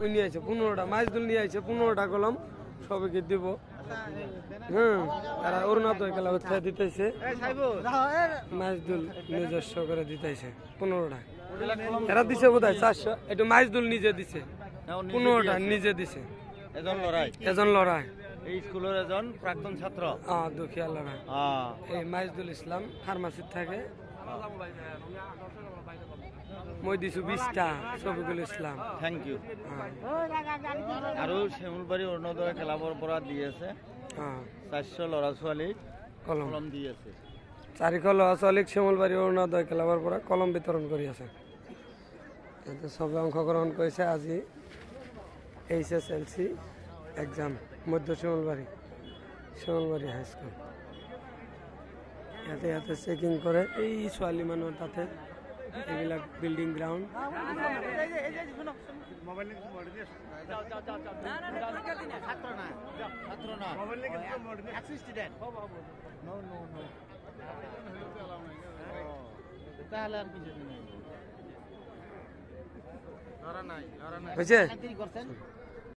ওই নিয়ে আছে 15টা মাইজদুল নিয়ে আছে 15টা কলম সবাইকে দিব। হ্যাঁ আর অরুণাচল খেলা হচ্ছে দিতেছে মাইজদুল নিজস্ব করে দিতেছে 15টা এরা দিছে বোধ হয় 400 একটু মাইজদুল নিজে দিছে 15টা নিজে দিছে এজন লড়াই এই স্কুলের এজন প্রাক্তন ছাত্র দুখিয়া লড়াই এই মাইজদুল ইসলাম ফার্মাসির থাকে মই দিছো 20টা শফিকুল ইসলাম থ্যাংক ইউ আৰু শ্যামলবাৰী অৰুণোদয় ক্লাবৰ পৰা দি আছে 400 ল'ৰা ছোৱালী কলম দি আছে 400 ল'ৰা ছোৱালীক শ্যামলবাৰী অৰুণোদয় ক্লাবৰ পৰা কলম বিতৰণ কৰি আছে ইয়াতে সবে অংশগ্ৰহণ কৰিছে আজি HSLC এক্সাম মধ্য শ্যামলবাৰী হাইস্কুল ইয়াতে চেকিং কৰে এই ছোৱালী মানুহৰ তাতে এইবিলাক বিল্ডিং গ্ৰাউণ্ড হৈছে